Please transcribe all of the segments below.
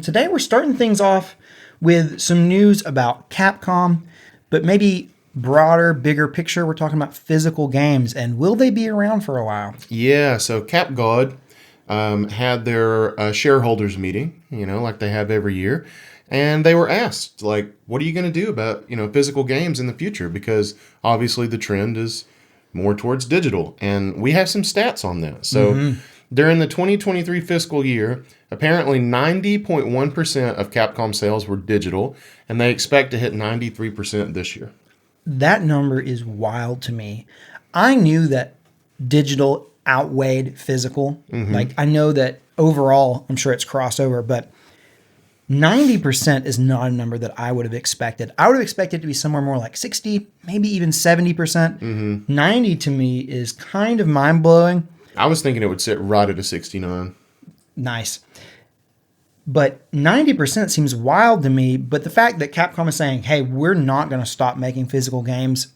today we're starting things off with some news about Capcom, but maybe broader, bigger picture. We're talking about physical games, and will they be around for a while? Yeah, so CapGod had their shareholders meeting, like they have every year. And they were asked, like, what are you going to do about, physical games in the future? Because obviously the trend is more towards digital. And we have some stats on that. So during the 2023 fiscal year, apparently 90.1% of Capcom sales were digital, and they expect to hit 93% this year. That number is wild to me. I knew that digital outweighed physical. Like, I know that overall, I'm sure it's crossover, but 90% is not a number that I would have expected. I would have expected it to be somewhere more like 60, maybe even 70%. 90 to me is kind of mind-blowing. I was thinking it would sit right at a 69. Nice. But 90% seems wild to me. But the fact that Capcom is saying, hey, we're not going to stop making physical games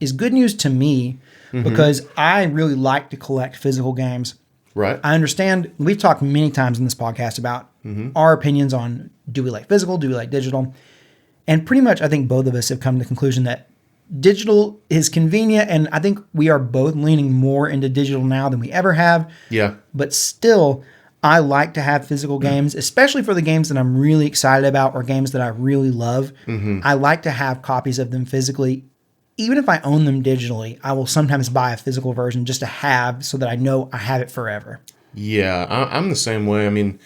is good news to me because I really like to collect physical games. Right. I understand. We've talked many times in this podcast about our opinions on, do we like physical? Do we like digital? And pretty much I think both of us have come to the conclusion that digital is convenient. And I think we are both leaning more into digital now than we ever have. Yeah. But still, I like to have physical games, especially for the games that I'm really excited about or games that I really love. I like to have copies of them physically. Even if I own them digitally, I will sometimes buy a physical version just to have so that I know I have it forever. Yeah, I'm the same way. I mean,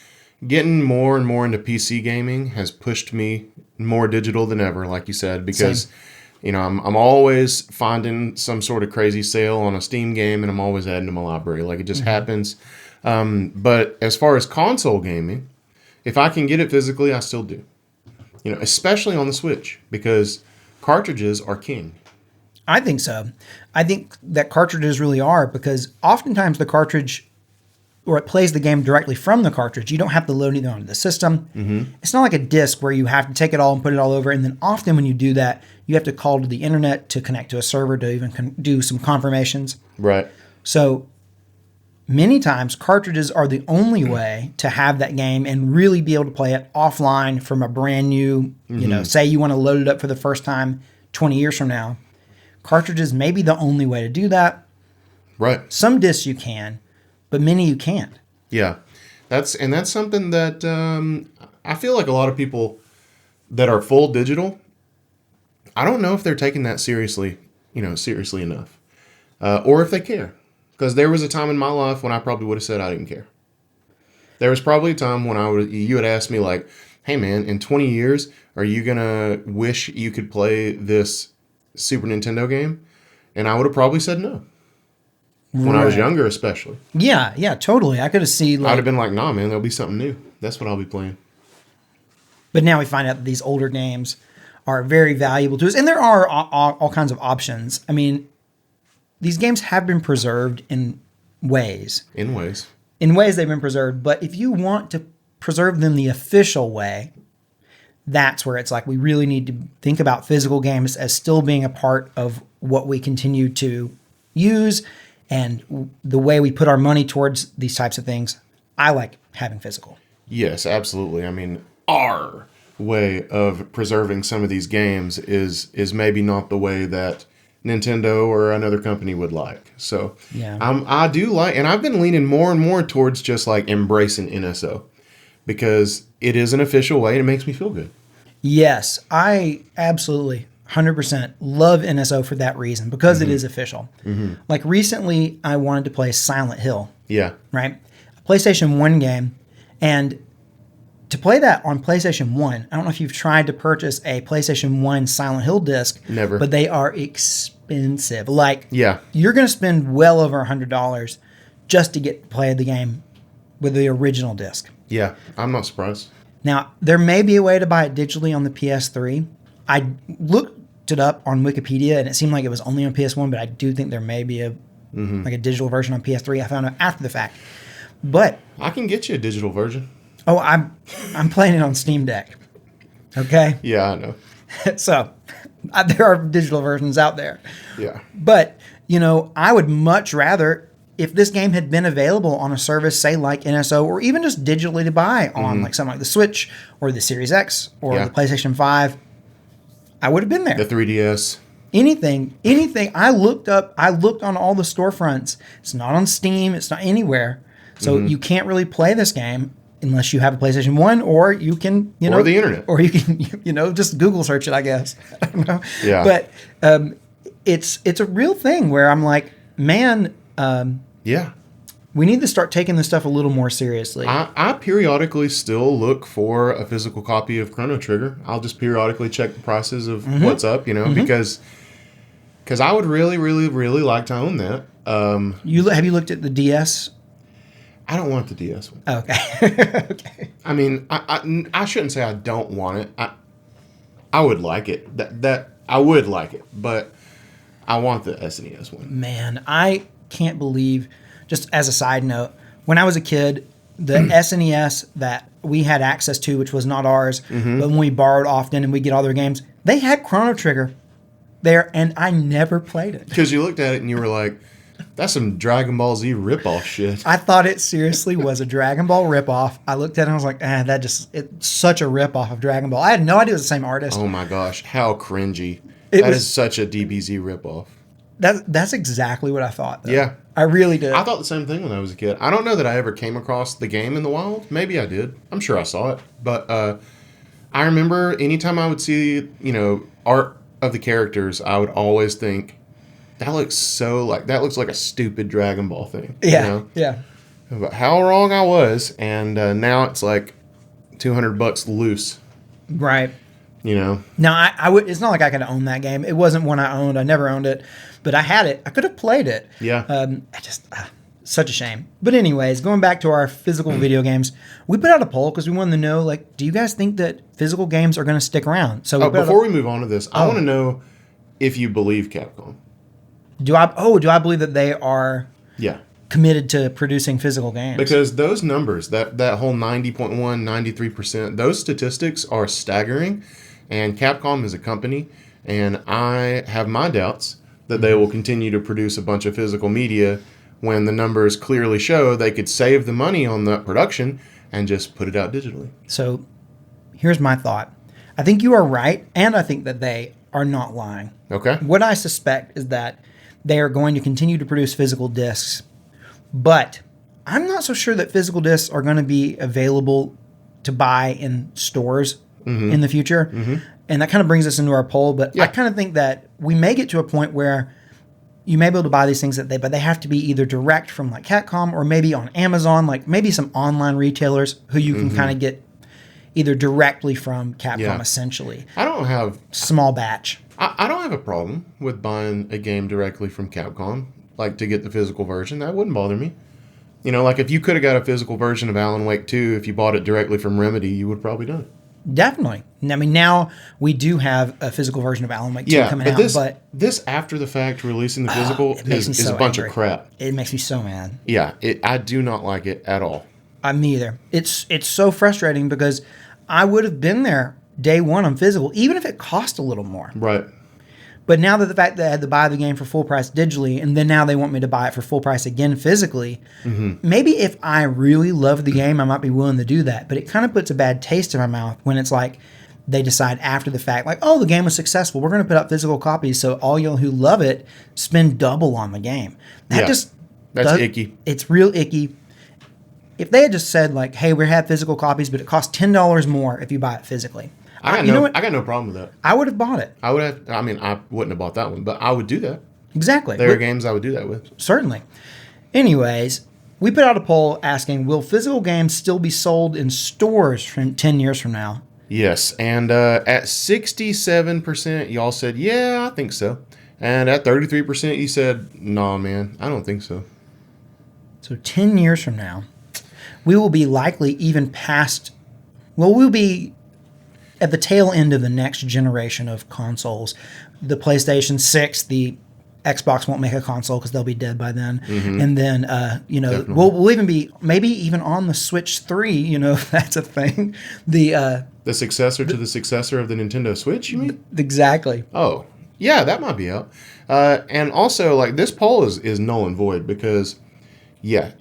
getting more and more into PC gaming has pushed me more digital than ever, like you said, because, I'm always finding some sort of crazy sale on a Steam game and I'm always adding to my library. Like, it just happens. But as far as console gaming, if I can get it physically, I still do. Especially on the Switch, because cartridges are king. I think so. I think that cartridges really are because oftentimes the cartridge, or it plays the game directly from the cartridge. You don't have to load anything onto the system. It's not like a disc where you have to take it all and put it all over. And then often when you do that, you have to call to the internet to connect to a server to even do some confirmations. Right. So many times cartridges are the only way to have that game and really be able to play it offline from a brand new, say you want to load it up for the first time 20 years from now. Cartridges may be the only way to do that. Right. Some discs you can, but many you can't. Yeah. That's something that I feel like a lot of people that are full digital, I don't know if they're taking that seriously enough. Or if they care. Because there was a time in my life when I probably would have said I didn't care. There was probably a time when you would ask me like, hey man, in 20 years, are you going to wish you could play this Super Nintendo game? And I would have probably said no. When I was younger, especially. Yeah, totally. I could have seen I'd have been like, nah, man, there'll be something new. That's what I'll be playing. But now we find out that these older games are very valuable to us. And there are all kinds of options. I mean, these games have been preserved in ways. In ways they've been preserved. But if you want to preserve them the official way, that's where it's like we really need to think about physical games as still being a part of what we continue to use and the way we put our money towards these types of things. I like having physical. Yes, absolutely. I mean, our way of preserving some of these games is maybe not the way that Nintendo or another company would like. So yeah. I do like, and I've been leaning more and more towards just like embracing NSO because it is an official way and it makes me feel good. Yes, I absolutely 100% love NSO for that reason because it is official. Like recently I wanted to play Silent Hill. Yeah. Right? A PlayStation 1 game. And to play that on PlayStation 1, I don't know if you've tried to purchase a PlayStation 1 Silent Hill disc. Never. But they are expensive. Like, yeah, you're going to spend well over $100 just to get to play the game with the original disc. Yeah, I'm not surprised. Now, there may be a way to buy it digitally on the PS3. I looked it up on Wikipedia, and it seemed like it was only on PS1, but I do think there may be a digital version on PS3. I found out after the fact. But I can get you a digital version. Oh, I'm playing it on Steam Deck. Okay? Yeah, I know. So, there are digital versions out there. Yeah. But, I would much rather if this game had been available on a service, say like NSO, or even just digitally to buy on like something like the Switch or the Series X or Yeah. the PlayStation 5, I would have been there. The 3DS. Anything. I looked on all the storefronts. It's not on Steam. It's not anywhere. So you can't really play this game unless you have a PlayStation 1, or you can, Or the internet. or you can, just Google search it, I guess. I don't know. Yeah. But it's a real thing where I'm like, man, Yeah. we need to start taking this stuff a little more seriously. I periodically still look for a physical copy of Chrono Trigger. I'll just periodically check the prices of what's up, because I would really, really, really like to own that. Have you looked at the DS? I don't want the DS one. Okay. Okay. I mean, I shouldn't say I don't want it. I would like it. That I would like it, but I want the SNES one. Man, I can't believe, just as a side note, when I was a kid, the SNES that we had access to, which was not ours, but when we borrowed often and we get all their games, they had Chrono Trigger there, and I never played it. Because you looked at it and you were like, that's some Dragon Ball Z ripoff shit. I thought it seriously was a Dragon Ball ripoff. I looked at it and I was like, it's such a ripoff of Dragon Ball. I had no idea it was the same artist. Oh my gosh, how cringy. It That was- is such a DBZ ripoff. That's exactly what I thought, though. Yeah. I really did. I thought the same thing when I was a kid. I don't know that I ever came across the game in the wild. Maybe I did. I'm sure I saw it. But I remember anytime I would see, art of the characters, I would always think, that looks like a stupid Dragon Ball thing. Yeah, yeah. But how wrong I was, and now it's like $200 loose. Right. Now I would. It's not like I could own that game. It wasn't one I owned. I never owned it, but I had it. I could have played it. Yeah. Such a shame. But anyways, going back to our physical video games, we put out a poll because we wanted to know, like, do you guys think that physical games are going to stick around? So before we move on to this, I want to know if you believe Capcom. do I believe that they are Yeah. committed to producing physical games? Because those numbers, that whole 90.1, 93%, those statistics are staggering. And Capcom is a company, and I have my doubts that they will continue to produce a bunch of physical media when the numbers clearly show they could save the money on that production and just put it out digitally. So here's my thought. I think you are right, and I think that they are not lying. Okay? What I suspect is that they are going to continue to produce physical discs, but I'm not so sure that physical discs are going to be available to buy in stores in the future. And that kind of brings us into our poll, but I kind of think that we may get to a point where you may be able to buy these things but they have to be either direct from like Capcom or maybe on Amazon, like maybe some online retailers who you can kind of get either directly from Capcom, essentially. I don't have Small batch. I don't have a problem with buying a game directly from Capcom, like to get the physical version. That wouldn't bother me. Like if you could have got a physical version of Alan Wake 2, if you bought it directly from Remedy, you would have probably done it. Definitely. I mean, now we do have a physical version of Alan Wake 2 coming out, but this after the fact releasing the physical it makes me is so a bunch angry. of crap. It makes me so mad. Yeah, I do not like it at all. Me either. It's so frustrating because I would have been there day one on physical, even if it cost a little more. Right. But now that the fact that I had to buy the game for full price digitally, and then now they want me to buy it for full price again physically, maybe if I really love the game, I might be willing to do that. But it kind of puts a bad taste in my mouth when it's like they decide after the fact, like, oh, the game was successful. We're going to put out physical copies so all y'all who love it spend double on the game. That's icky. It's real icky. If they had just said, like, hey, we have physical copies, but it costs $10 more if you buy it physically. I got no problem with that. I would have bought it. I wouldn't have bought that one, but I would do that. Exactly. There are games I would do that with. Certainly. Anyways, we put out a poll asking, will physical games still be sold in stores from 10 years from now? Yes, and at 67%, y'all said, yeah, I think so. And at 33%, you said, nah, man, I don't think so. So 10 years from now, we will be likely even past, we'll be at the tail end of the next generation of consoles. The PlayStation 6, the Xbox won't make a console because they'll be dead by then. And then, we'll even be maybe even on the Switch 3, if that's a thing. The successor to the successor of the Nintendo Switch, you mean? Exactly. Oh, yeah, that might be out. And also, like, this poll is null and void because Yeah,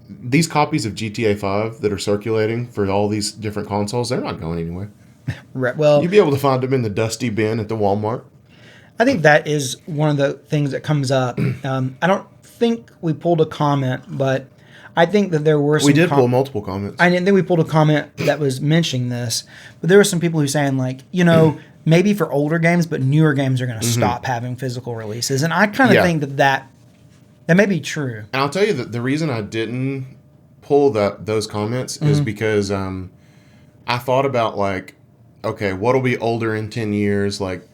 these copies of GTA 5 that are circulating for all these different consoles, they're not going anywhere. Right. Well, You'd be able to find them in the dusty bin at the Walmart. I think that is one of the things that comes up. I don't think we pulled a comment, but I think that there were some We did pull multiple comments. I didn't think we pulled a comment that was mentioning this, but there were some people who saying like, you know, maybe for older games, but newer games are going to stop having physical releases, and I kind of Yeah. think that may be true. And I'll tell you that the reason I didn't pull those comments is because I thought about like, okay, what'll be older in 10 years? Like,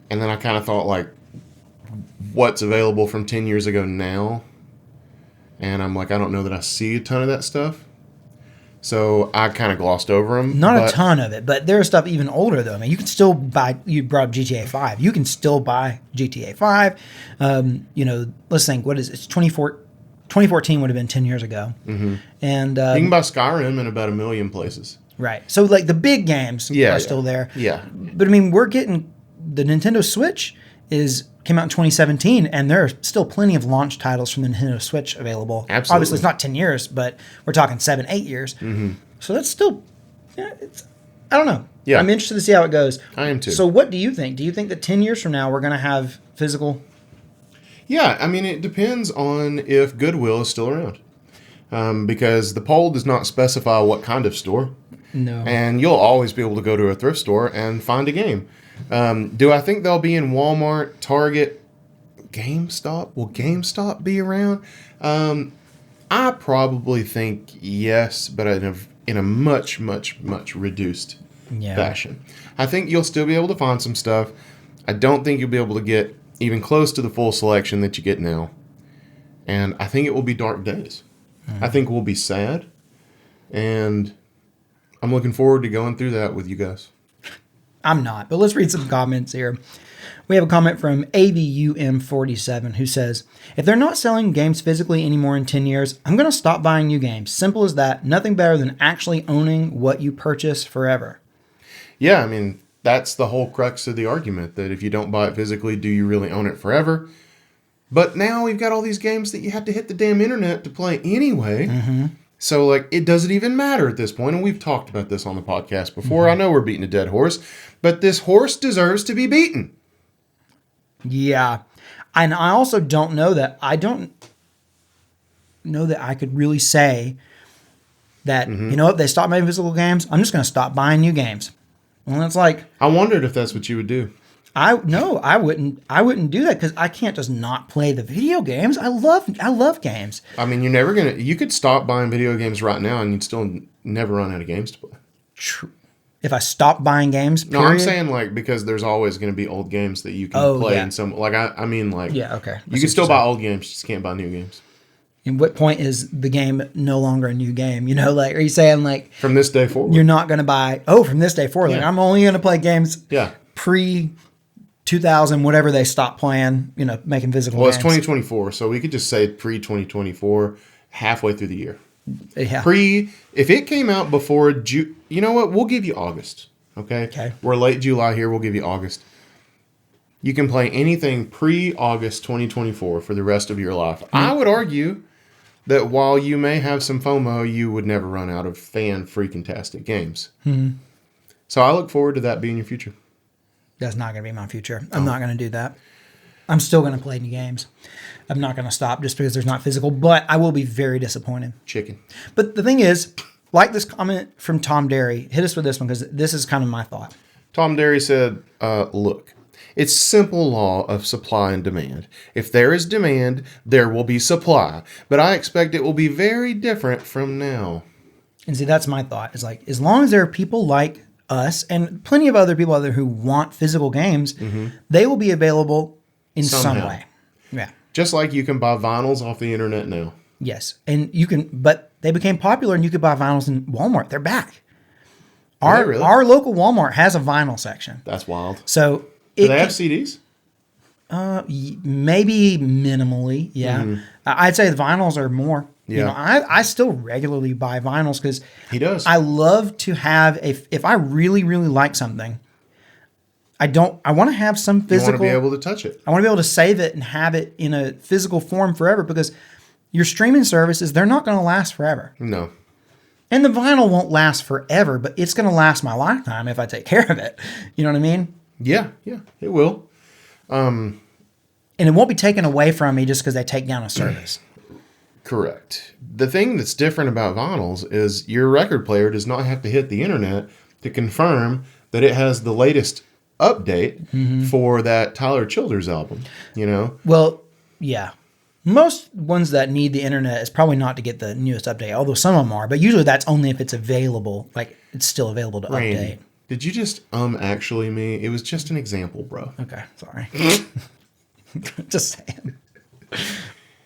and then I kind of thought like, what's available from 10 years ago now? And I'm like, I don't know that I see a ton of that stuff. So I kind of glossed over them. Not a ton of it, but there's stuff even older though. I mean, you can still buy. You brought up GTA 5. You can still buy GTA 5. You know, let's think. What is it? It's 2014 would have been 10 years ago. Mm-hmm. And You can buy Skyrim in about 1 million places. right. So like the big games Yeah, are yeah. still there. Yeah. But I mean, we're getting the Nintendo Switch came out in 2017, and there are still plenty of launch titles from the Nintendo Switch available. Absolutely. Obviously, it's not 10 years, but we're talking 7, 8 years. Mm-hmm. So that's still, I don't know. Yeah. I'm interested to see how it goes. I am too. So what do you think? Do you think that 10 years from now we're going to have physical? Yeah, I mean, it depends on if Goodwill is still around. Because the poll does not specify what kind of store. No. And you'll always be able to go to a thrift store and find a game. Do I think they'll be in Walmart, Target, GameStop? Will GameStop be around? I probably think yes, but in a much, much, much reduced fashion. I think you'll still be able to find some stuff. I don't think you'll be able to get even close to the full selection that you get now. And I think it will be dark days. I think we'll be sad. And I'm looking forward to going through that with you guys. I'm not, but let's read some comments here. We have a comment from ABUM47 who says, if they're not selling games physically anymore in 10 years, I'm going to stop buying new games. Simple as that. Nothing better than actually owning what you purchase forever. Yeah, I mean, that's the whole crux of the argument, that if you don't buy it physically, do you really own it forever? But now we've got all these games that you have to hit the damn internet to play anyway. Mm-hmm. So, like, it doesn't even matter at this point, and we've talked about this on the podcast before. I know we're beating a dead horse, but this horse deserves to be beaten. Yeah. And I also don't know that. I don't know that I could really say that, you know what, they stopped making physical games. I'm just going to stop buying new games. And it's like, I wondered if that's what you would do. I wouldn't do that because I can't just not play the video games. I love games. I mean, you're never going to... You could stop buying video games right now, and you'd still never run out of games to play. True. If I stop buying games, No, I'm saying, like, because there's always going to be old games that you can play in some... Like, I mean, like... Yeah, okay. You can still buy old games, you just can't buy new games. And what point is the game no longer a new game? You know, like, are you saying, like... From this day forward. You're not going to buy... Oh, from this day forward. Like, I'm only going to play games pre-2000, whatever they stopped playing, you know, making physical games. Well, it's 2024, so we could just say pre-2024, halfway through the year. Yeah. If it came out before you know what? We'll give you August. Okay. We're late July here. We'll give you August. You can play anything pre-August 2024 for the rest of your life. I would argue that while you may have some FOMO, you would never run out of fan-freaking-tastic games. So I look forward to that being your future. That's not going to be my future. I'm not going to do that. I'm still going to play new games. I'm not going to stop just because there's not physical, but I will be very disappointed. Chicken. But the thing is, like this comment from Tom Derry, hit us with this one because this is kind of my thought. Tom Derry said, look, it's simple law of supply and demand. If there is demand, there will be supply. But I expect it will be very different from now. And see, that's my thought. It's like, as long as there are people like us and plenty of other people out there who want physical games, they will be available in some way. Yeah. Just like you can buy vinyls off the internet now. Yes. And you can, but they became popular and you could buy vinyls in Walmart. They're back. Our local Walmart has a vinyl section. That's wild. So do they have CDs? Maybe minimally. Yeah. I'd say the vinyls are more. Yeah. You know, I still regularly buy vinyls because He does. I love to have if I really, really like something, I want to have some physical. You want to be able to touch it. I want to be able to save it and have it in a physical form forever because your streaming services, they're not going to last forever. No. And the vinyl won't last forever, but it's going to last my lifetime if I take care of it. You know what I mean? Yeah, it will. And it won't be taken away from me just because they take down a service. Correct. The thing that's different about vinyls is your record player does not have to hit the internet to confirm that it has the latest update for that Tyler Childers album, you know? Well, yeah. Most ones that need the internet is probably not to get the newest update, although some of them are, but usually that's only if it's available, like it's still available to update. Randy, did you just actually me? It was just an example, bro. Okay, sorry. Just saying.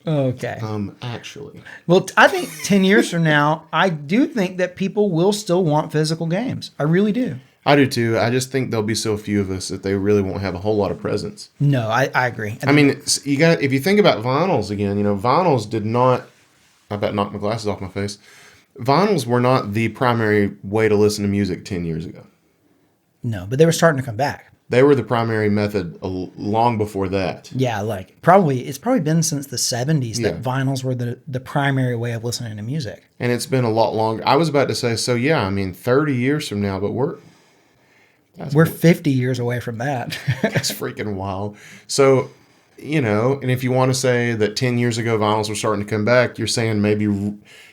Okay. Actually. Well, I think 10 years from now, I do think that people will still want physical games. I really do. I do too. I just think there'll be so few of us that they really won't have a whole lot of presence. No, I agree. I mean, you got if you think about vinyls again, you know, vinyls did not. I about knocked my glasses off my face. Vinyls were not the primary way to listen to music 10 years ago. No, but they were starting to come back. They were the primary method long before that. Yeah, like it's probably been since the 70s that vinyls were the primary way of listening to music. And it's been a lot longer. I was about to say, so yeah, I mean, 30 years from now, but we're 50 years away from that. That's freaking wild. So, you know, and if you want to say that 10 years ago vinyls were starting to come back, you're saying maybe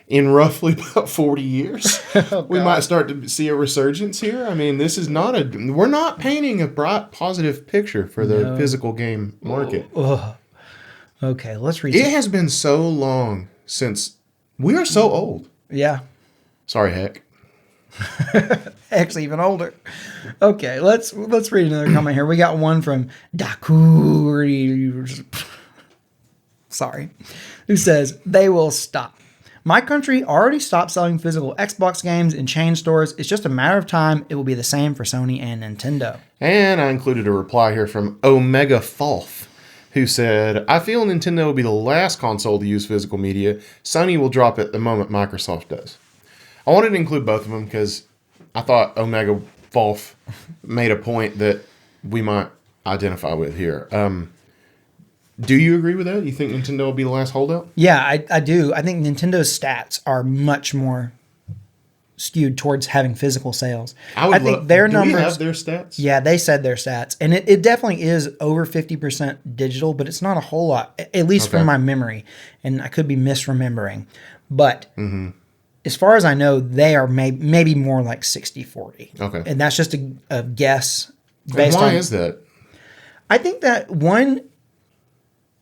in roughly about 40 years, we might start to see a resurgence here. I mean, this is not we're not painting a bright, positive picture for the physical game market. Okay, let's read. It has been so long since we are so old. Yeah. Sorry, heck. Actually, even older. Okay, let's read another comment here. We got one from Dakuri. Sorry, who says they will stop. My country already stopped selling physical Xbox games in chain stores. It's just a matter of time. It will be the same for Sony and Nintendo. And I included a reply here from Omega Falf, who said, I feel Nintendo will be the last console to use physical media. Sony will drop it the moment Microsoft does. I wanted to include both of them because I thought Omega Falf made a point that we might identify with here. Do you agree with that? You think Nintendo will be the last holdout? Yeah, I do. I think Nintendo's stats are much more skewed towards having physical sales. I think their numbers. Do we have their stats? Yeah, they said their stats. And it definitely is over 50% digital, but it's not a whole lot, at least from my memory. And I could be misremembering. But as far as I know, they are maybe more like 60-40. Okay. And that's just a guess. And why is that? I think that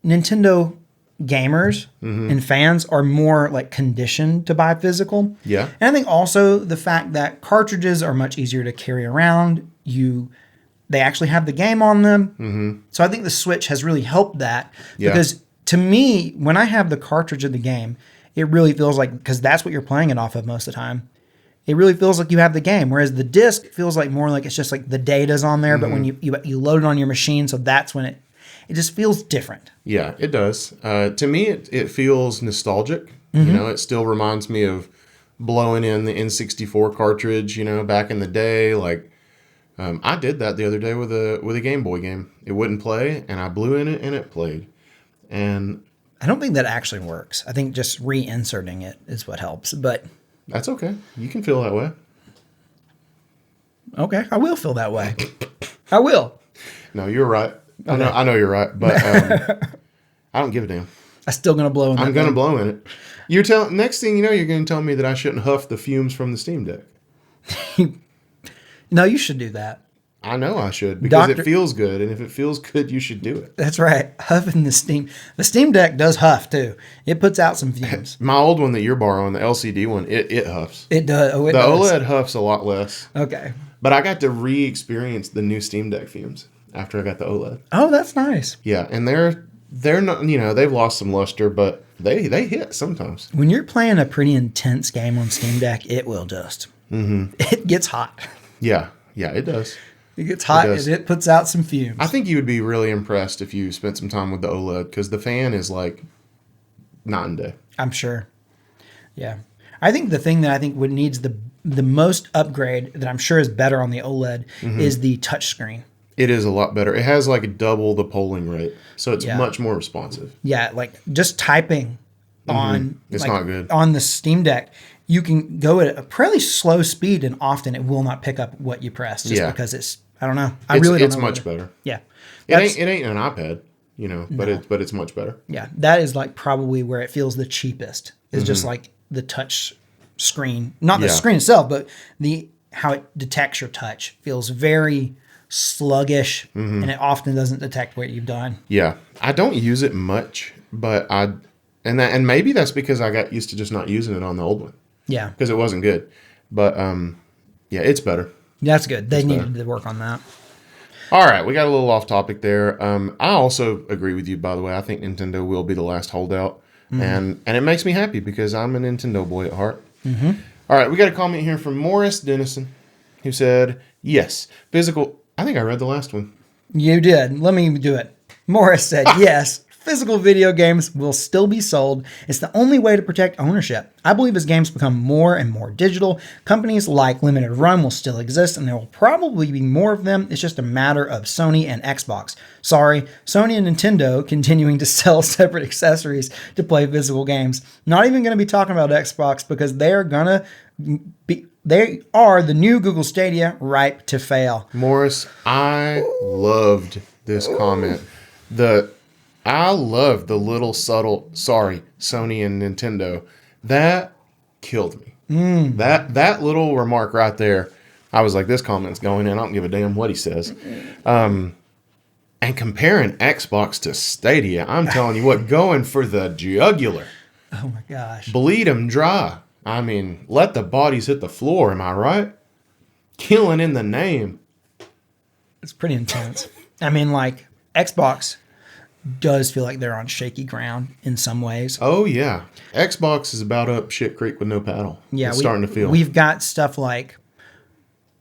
Nintendo gamers and fans are more like conditioned to buy physical. Yeah. And I think also the fact that cartridges are much easier to carry around. They actually have the game on them. So I think the Switch has really helped that. Because to me, when I have the cartridge of the game, it really feels like, because that's what you're playing it off of most of the time, it really feels like you have the game. Whereas the disc feels like more like it's just like the data's on there, but when you load it on your machine, so that's when it just feels different. Yeah, it does. To me, it feels nostalgic. You know, it still reminds me of blowing in the N64 cartridge, you know, back in the day. Like, I did that the other day with a Game Boy game. It wouldn't play, and I blew in it, and it played. And I don't think that actually works. I think just reinserting it is what helps. But that's okay. You can feel that way. Okay, I will feel that way. I will. No, you're right. Okay. I know you're right, but I don't give a damn. I'm still gonna blow in it. I'm gonna blow in it. Next thing you know, you're gonna tell me that I shouldn't huff the fumes from the Steam Deck. No, you should do that. I know I should because it feels good, and if it feels good, you should do it. That's right. Huffing the Steam. The Steam Deck does huff too. It puts out some fumes. My old one that you're borrowing, the LCD one, it huffs. It does. Oh, it does. OLED huffs a lot less. Okay. But I got to re-experience the new Steam Deck fumes after I got the OLED. Oh, that's nice. Yeah, and they're not, you know, they've lost some luster, but they hit sometimes. When you're playing a pretty intense game on Steam Deck, it will just. It gets hot. Yeah, it does. It gets hot and it puts out some fumes. I think you would be really impressed if you spent some time with the OLED because the fan is like night and day. I'm sure. Yeah. I think the thing that I think needs the most upgrade that I'm sure is better on the OLED is the touchscreen. It is a lot better. It has like double the polling rate, so it's much more responsive. Yeah, like just typing on It's not good. on the Steam Deck. You can go at a pretty slow speed, and often it will not pick up what you press just Yeah. because it's. I don't know. I really don't It's know much what better. Yeah, It ain't an iPad, but it's much better. yeah. That is like probably where it feels the cheapest. Is just like the touch screen, not the Yeah. screen itself, but the how it detects your touch feels very sluggish, and it often doesn't detect what you've done. Yeah, I don't use it much, but and maybe that's because I got used to just not using it on the old one Yeah, because it wasn't good. But yeah, it's better. that's good. They better. needed to work on that. All right, we got a little off topic there. I also agree with you, by the way. I think Nintendo will be the last holdout, and it makes me happy because I'm a Nintendo boy at heart. All right, we got a comment here from Morris Dennison, who said, "Yes, physical." I think I read the last one. You did. Let me do it. Morris said, yes, physical video games will still be sold. It's the only way to protect ownership. I believe as games become more and more digital, companies like Limited Run will still exist, and there will probably be more of them. It's just a matter of Sony and Xbox. Sorry, Sony and Nintendo continuing to sell separate accessories to play physical games. Not even going to be talking about Xbox because they are the new Google Stadia ripe to fail. Morris, I loved this comment. I loved the little subtle, sorry, Sony and Nintendo. That killed me. That little remark right there, I was like, this comment's going in. I don't give a damn what he says. And comparing Xbox to Stadia, I'm telling you what, going for the jugular. Oh my gosh. Bleed them dry. I mean, let the bodies hit the floor, am I right? Killing in the name. It's pretty intense. I mean, like, Xbox does feel like they're on shaky ground in some ways. Oh, yeah. Xbox is about up shit creek with no paddle. Yeah, it's starting to feel. We've got stuff like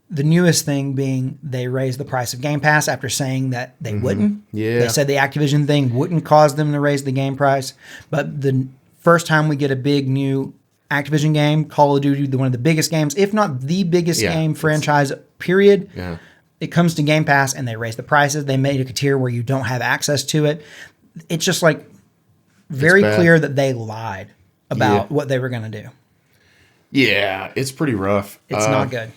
the newest thing being they raised the price of Game Pass after saying that they wouldn't. Yeah. They said the Activision thing wouldn't cause them to raise the game price. But the first time we get a big new Activision game, Call of Duty, one of the biggest games, if not the biggest game franchise, period. Yeah. It comes to Game Pass and they raise the prices. They made a tier where you don't have access to it. It's just like very clear that they lied about what they were going to do. Yeah, it's pretty rough. It's not good.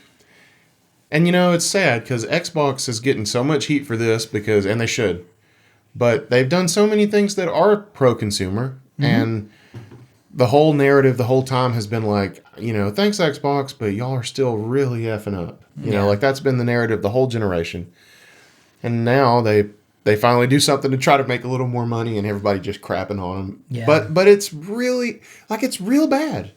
And it's sad because Xbox is getting so much heat for this and they should, but they've done so many things that are pro-consumer, and the whole narrative the whole time has been like, thanks Xbox, but y'all are still really effing up. Like that's been the narrative the whole generation. And now they finally do something to try to make a little more money, and everybody just crapping on them. Yeah. But it's really, like, it's real bad.